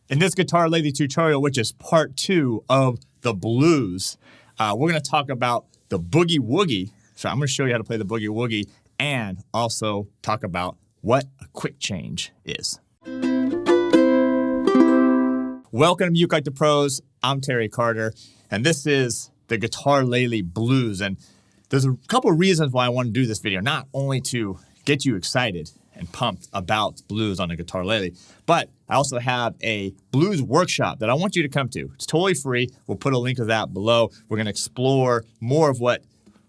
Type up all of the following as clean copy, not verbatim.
In this Guitarlele tutorial, which is part 2 of the blues, we're going to talk about the Boogie Woogie. So I'm going to show you how to play the Boogie Woogie and also talk about what a quick change is. Welcome to ukelikethepros. I'm Terry Carter, and this is the Guitarlele Blues. And there's a couple of reasons why I want to do this video, not only to get you excited and pumped about blues on the Guitarlele, but I also have a blues workshop that I want you to come to. It's totally free. We'll put a link to that below. We're going to explore more of what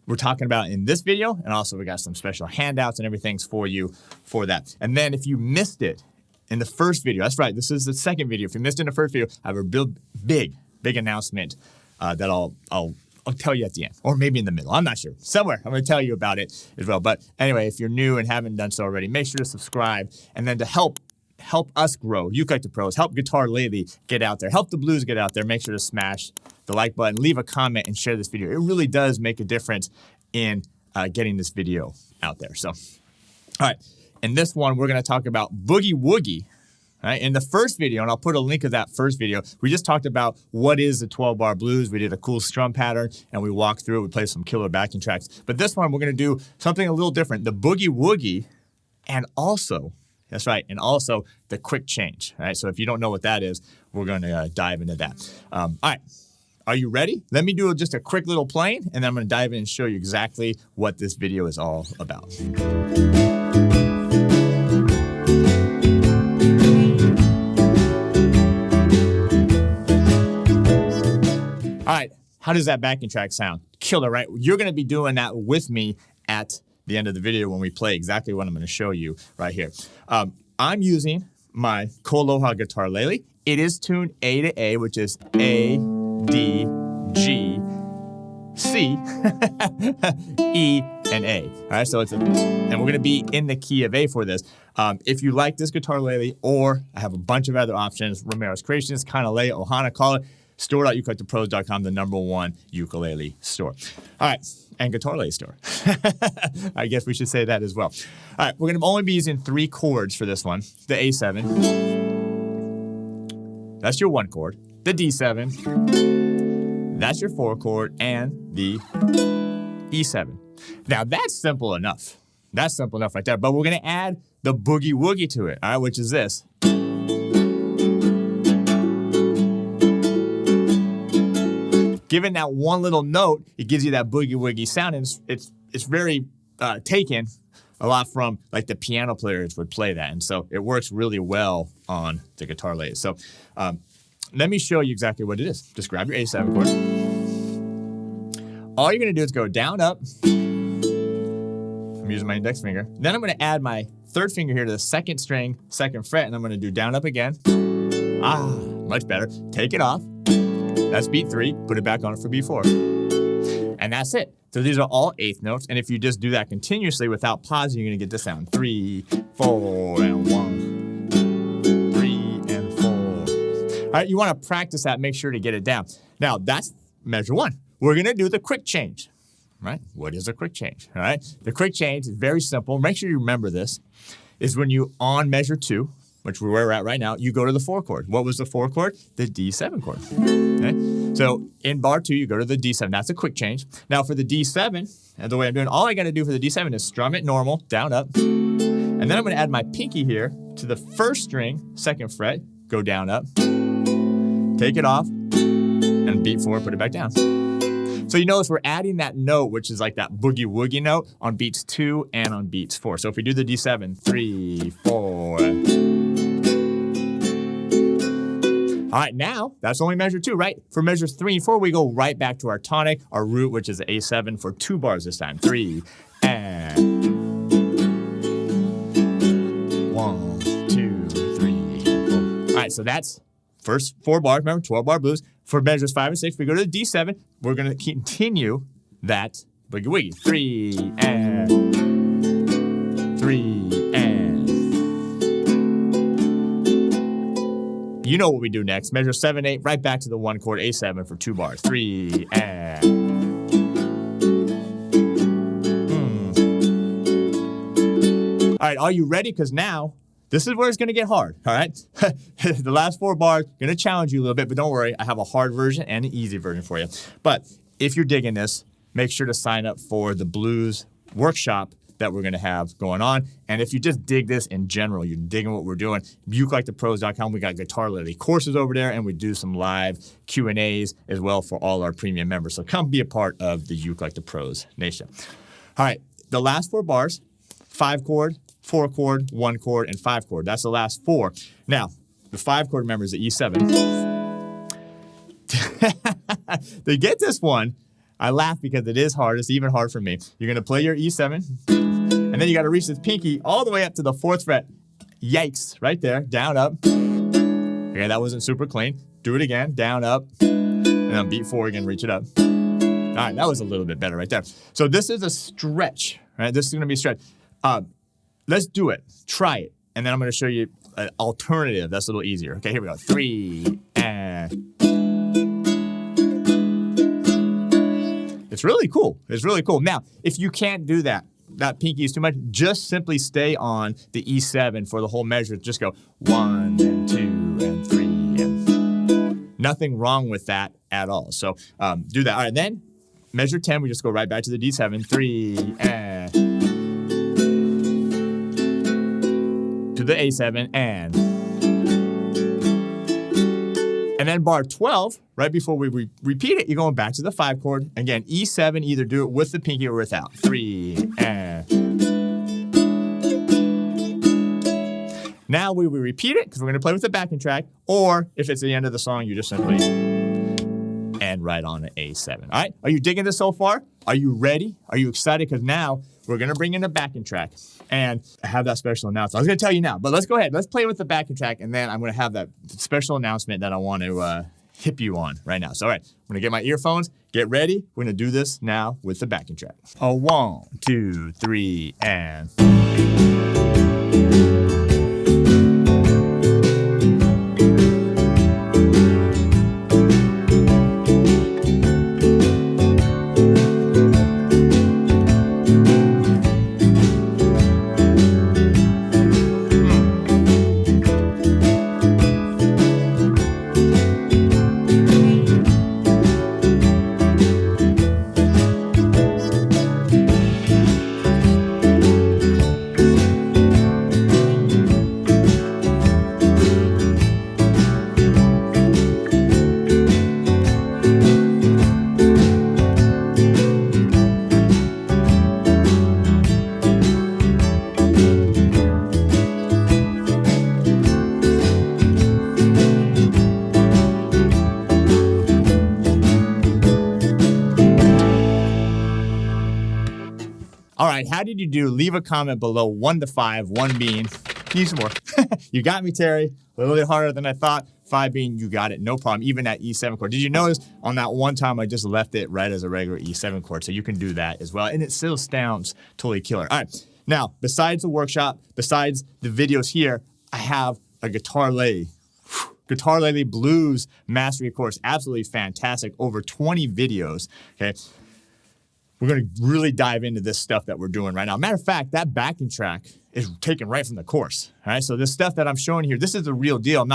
we're talking about in this video, and also we got some special handouts and everything for you for that. And then if you missed it in the first video, that's right, this is the second video. If you missed it in the first video, I have a big announcement that I'll tell you at the end, or maybe in the middle. I'm not sure. Somewhere I'm going to tell you about it as well. But anyway, if you're new and haven't done so already, make sure to subscribe. And then to help us grow, ukelikethepros, help Guitarlele get out there, help the blues get out there, make sure to smash the like button, leave a comment, and share this video. It really does make a difference in getting this video out there. So, all right. In this one, we're going to talk about Boogie Woogie. Right? In the first video, and I'll put a link of that first video, we just talked about what is the 12-bar blues. We did a cool strum pattern, and we walked through it. We played some killer backing tracks. But this one, we're going to do something a little different, the Boogie Woogie, and also, that's right, and also the quick change. Right? So if you don't know what that is, we're going to dive into that. All right. Are you ready? Let me do just a quick little playing, and then I'm going to dive in and show you exactly what this video is all about. All right, how does that backing track sound? Killer, right? You're going to be doing that with me at the end of the video when we play exactly what I'm going to show you right here. I'm using my Koaloha Guitarlele. It is tuned A to A, which is A, D, G, C, E, and A. All right, so and we're going to be in the key of A for this. If you like this Guitarlele, or I have a bunch of other options, Romero's Creations, Kainalea, Ohana, call it, store.ukelikethepros.com, the #1 ukulele store. All right, and Guitarlele store. I guess we should say that as well. All right, we're going to only be using 3 chords for this one. The A7, that's your 1 chord. The D7, that's your 4 chord, and the E7. Now, that's simple enough. That's simple enough right there. But we're going to add the Boogie Woogie to it, all right, which is this. Given that one little note, it gives you that Boogie Woogie sound, and it's very taken a lot from like the piano players would play that, and so it works really well on the Guitarlele. So let me show you exactly what it is. Just grab your A7 chord. All you're going to do is go down, up. I'm using my index finger. Then I'm going to add my 3rd finger here to the 2nd string, 2nd fret, and I'm going to do down, up again. Much better. Take it off. That's beat 3, put it back on it for beat 4. And that's it. So these are all 8th notes, and if you just do that continuously without pausing, you're going to get this sound. 3, 4, and 1, 3, and 4. All right, you want to practice that, make sure to get it down. Now, that's measure 1. We're going to do the quick change, right? What is a quick change, all right? The quick change is very simple. Make sure you remember this, is when you, on measure 2, which we're where we're at right now, you go to the 4 chord. What was the 4 chord? The D7 chord. Okay? So in bar 2, you go to the D7. That's a quick change. Now for the D7, and the way I'm doing, all I got to do for the D7 is strum it normal, down, up. And then I'm going to add my pinky here to the 1st string, 2nd fret, go down, up. Take it off, and beat 4, put it back down. So you notice we're adding that note, which is like that Boogie Woogie note, on beats 2 and on beats 4. So if we do the D7, 3, 4. All right, now, that's only measure 2, right? For measures 3 and 4, we go right back to our tonic, our root, which is A7 for 2 bars this time. 3, and 1, 2, 3, and 4. All right, so that's first 4 bars, remember, 12-bar blues. For measures 5 and 6, we go to the D7. We're going to continue that Boogie Woogie. 3, and 3, and. You know what we do next. Measure 7, 8, right back to the 1 chord, A7 for 2 bars. 3, and. All right, are you ready? Because now this is where it's going to get hard, all right? The last 4 bars going to challenge you a little bit, but don't worry. I have a hard version and an easy version for you. But if you're digging this, make sure to sign up for the blues workshop that we're going to have going on. And if you just dig this in general, you're digging what we're doing, ukelikethepros.com, we got Guitarlele courses over there, and we do some live Q&As as well for all our premium members. So come be a part of the Uke Like the Pros Nation. All right, the last 4 bars, 5 chord, 4 chord, 1 chord, and 5 chord. That's the last 4. Now, the 5 chord, remember, is the E7. To get this one, I laugh because it is hard. It's even hard for me. You're going to play your E7, and then you got to reach this pinky all the way up to the 4th fret. Yikes, right there, down, up. Okay, that wasn't super clean. Do it again, down, up, and then beat 4 again, reach it up. All right, that was a little bit better right there. So this is a stretch, right? This is going to be a stretch. Let's do it. Try it. And then I'm going to show you an alternative that's a little easier. Okay, here we go. 3, and... It's really cool. It's really cool. Now, if you can't do that pinky is too much, just simply stay on the E7 for the whole measure. Just go 1 and 2 and 3 and nothing wrong with that at all. So do that. All right, then measure 10. We just go right back to the D7. 3 and to the A7 and then bar 12, right before we repeat it, you're going back to the 5 chord. Again, E7, either do it with the pinky or without. 3, and. Now we will repeat it, because we're going to play with the backing track, or if it's the end of the song, you just simply end right on an A7. All right? Are you digging this so far? Are you ready? Are you excited? Because now we're going to bring in the backing track, and I have that special announcement. I was going to tell you now, but let's go ahead. Let's play with the backing track, and then I'm going to have that special announcement that I want to hip you on right now. So, all right, I'm going to get my earphones. Get ready. We're going to do this now with the backing track. 1, 2, 3, and... All right, how did you do? Leave a comment below, 1 to 5, 1 being, need some more. You got me, Terry. A little bit harder than I thought. 5 being, you got it, no problem. Even that E7 chord. Did you notice on that one time I just left it right as a regular E7 chord? So you can do that as well. And it still sounds totally killer. All right, now, besides the workshop, besides the videos here, I have a Guitarlele Blues Mastery course. Absolutely fantastic. Over 20 videos, okay? We're going to really dive into this stuff that we're doing right now. Matter of fact, that backing track is taken right from the course. All right, so this stuff that I'm showing here, this is the real deal.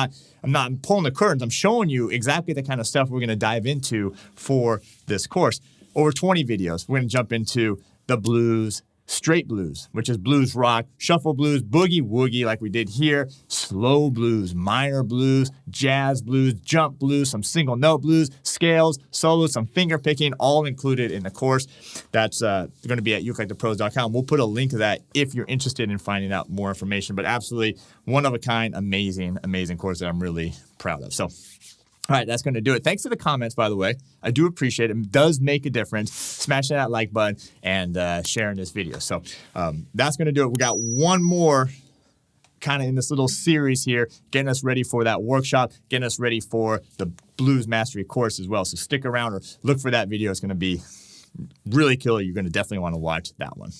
I'm pulling the curtains. I'm showing you exactly the kind of stuff we're going to dive into for this course. Over 20 videos. We're going to jump into the blues, straight blues, which is blues rock, shuffle blues, boogie woogie like we did here, slow blues, minor blues, jazz blues, jump blues, some single note blues, scales, solos, some finger picking, all included in the course. That's going to be at ukelikethepros.com. We'll put a link to that if you're interested in finding out more information, but absolutely one of a kind, amazing, amazing course that I'm really proud of. So, all right, that's going to do it. Thanks for the comments, by the way. I do appreciate it. It does make a difference. Smashing that like button and sharing this video. So that's going to do it. We got one more kind of in this little series here, getting us ready for that workshop, getting us ready for the Blues Mastery course as well. So stick around or look for that video. It's going to be really killer. You're going to definitely want to watch that one.